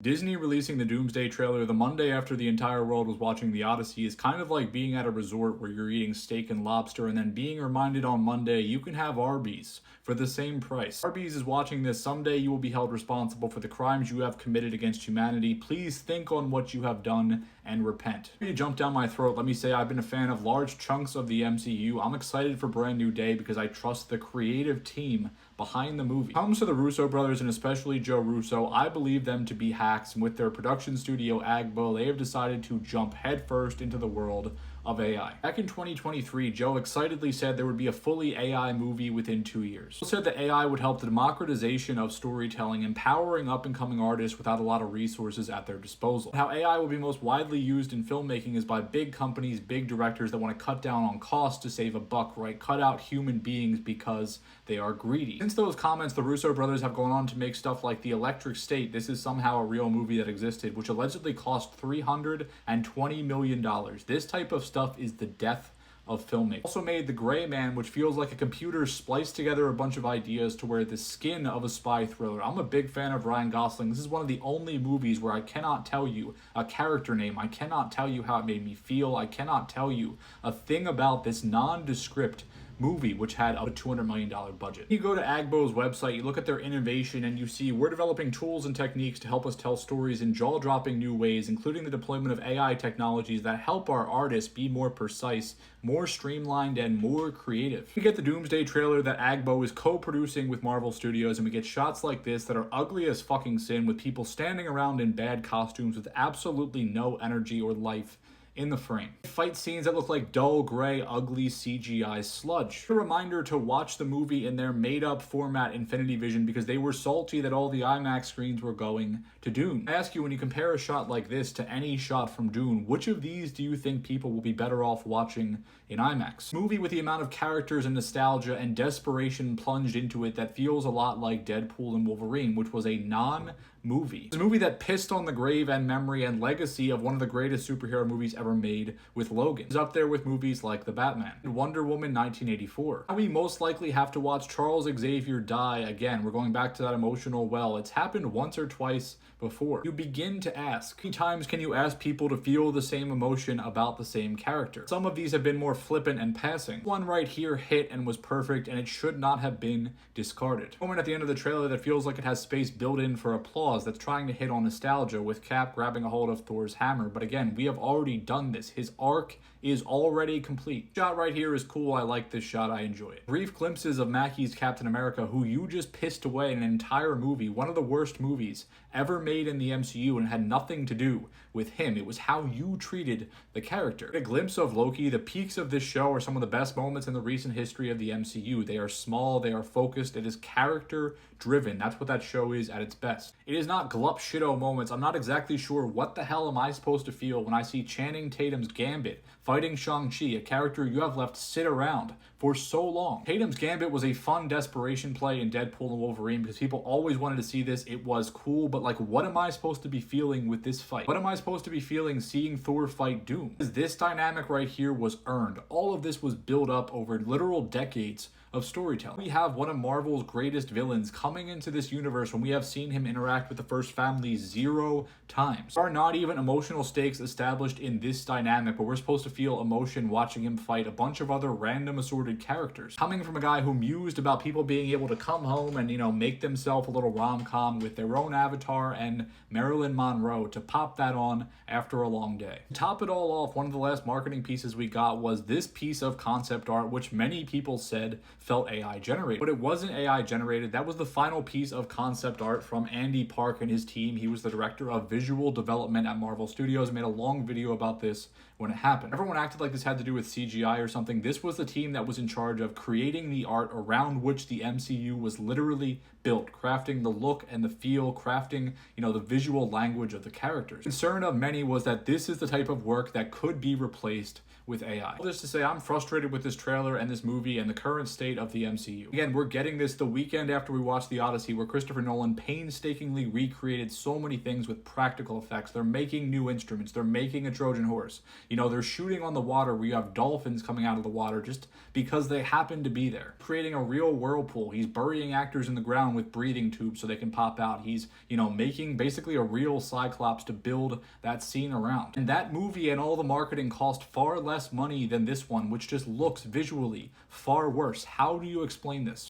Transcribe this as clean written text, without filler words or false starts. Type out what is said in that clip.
Disney releasing the Doomsday trailer the Monday after the entire world was watching the Odyssey is kind of like being at a resort where you're eating steak and lobster and then being reminded on Monday you can have Arby's for the same price. Arby's is watching this. Someday you will be held responsible for the crimes you have committed against humanity. Please think on what you have done and repent. Before you jump down my throat, let me say I've been a fan of large chunks of the MCU. I'm excited for Brand New Day because I trust the creative team behind the movie. When it comes to the Russo brothers and especially Joe Russo, I believe them to be hacks, and with their production studio Agbo, they have decided to jump headfirst into the world of AI. Back in 2023, Joe excitedly said there would be a fully AI movie within 2 years. He said that AI would help the democratization of storytelling, empowering up-and-coming artists without a lot of resources at their disposal. How AI will be most widely used in filmmaking is by big companies, big directors that want to cut down on costs to save a buck, right? Cut out human beings because they are greedy. Since those comments, the Russo brothers have gone on to make stuff like The Electric State. This is somehow a real movie that existed, which allegedly cost $320 million. This type of stuff is the death of filmmaking. Also made The Gray Man, which feels like a computer spliced together a bunch of ideas to wear the skin of a spy thriller. I'm a big fan of Ryan Gosling. This is one of the only movies where I cannot tell you a character name. I cannot tell you how it made me feel. I cannot tell you a thing about this nondescript movie, which had a $200 million budget. You go to Agbo's website, you look at their innovation, and you see we're developing tools and techniques to help us tell stories in jaw-dropping new ways, including the deployment of AI technologies that help our artists be more precise, more streamlined, and more creative. We get the Doomsday trailer that Agbo is co-producing with Marvel Studios, and we get shots like this that are ugly as fucking sin, with people standing around in bad costumes with absolutely no energy or life in the frame. Fight scenes that look like dull, gray, ugly CGI sludge. A reminder to watch the movie in their made-up format Infinity Vision because they were salty that all the IMAX screens were going to Dune. I ask you, when you compare a shot like this to any shot from Dune, which of these do you think people will be better off watching in IMAX? A movie with the amount of characters and nostalgia and desperation plunged into it that feels a lot like Deadpool and Wolverine, which was a non-movie. It's a movie that pissed on the grave and memory and legacy of one of the greatest superhero movies ever made with Logan. It's up there with movies like The Batman and Wonder Woman 1984. Now we most likely have to watch Charles Xavier die again. We're going back to that emotional well. It's happened once or twice before. You begin to ask, how many times can you ask people to feel the same emotion about the same character? Some of these have been more flippant and passing. One right here hit and was perfect, and it should not have been discarded. A moment at the end of the trailer that feels like it has space built in for applause that's trying to hit on nostalgia, with Cap grabbing a hold of Thor's hammer, but again, we have already done this. His arc is already complete. Shot right here is cool. I like this shot. I enjoy it. Brief glimpses of Mackey's Captain America, who you just pissed away in an entire movie, one of the worst movies ever made in the MCU, and had nothing to do with him. It was how you treated the character. A glimpse of Loki. The peaks of this show are some of the best moments in the recent history of the MCU. They are small, they are focused, it is character driven. That's what that show is at its best. It is not glup shitto moments. I'm not exactly sure what the hell am I supposed to feel when I see Channing Tatum's Gambit fighting Shang-Chi, a character you have left sit around for so long. Tatum's Gambit was a fun desperation play in Deadpool and Wolverine because people always wanted to see this. It was cool, but like, what am I supposed to be feeling with this fight? What am I supposed to be feeling seeing Thor fight Doom? This dynamic right here was earned. All of this was built up over literal decades of storytelling. We have one of Marvel's greatest villains coming into this universe when we have seen him interact with the first family 0 times. There are not even emotional stakes established in this dynamic, but we're supposed to feel emotion watching him fight a bunch of other random assorted characters. Coming from a guy who mused about people being able to come home and, make themselves a little rom-com with their own avatar and Marilyn Monroe to pop that on after a long day. To top it all off, one of the last marketing pieces we got was this piece of concept art, which many people said felt AI generated. But it wasn't AI generated. That was the final piece of concept art from Andy Park and his team. He was the director of visual development at Marvel Studios, made a long video about this when it happened. Everyone acted like this had to do with CGI or something. This was the team that was in charge of creating the art around which the MCU was literally built, crafting the look and the feel, crafting, the visual language of the characters. Concern of many was that this is the type of work that could be replaced with AI. All this to say, I'm frustrated with this trailer and this movie and the current state of the MCU. Again, we're getting this the weekend after we watched The Odyssey, where Christopher Nolan painstakingly recreated so many things with practical effects. They're making new instruments. They're making a Trojan horse. You know, they're shooting on the water where you have dolphins coming out of the water just because they happen to be there. Creating a real whirlpool. He's burying actors in the ground with breathing tubes so they can pop out. He's, you know, making basically a real Cyclops to build that scene around. And that movie and all the marketing cost far less money than this one, which just looks visually far worse. How do you explain this?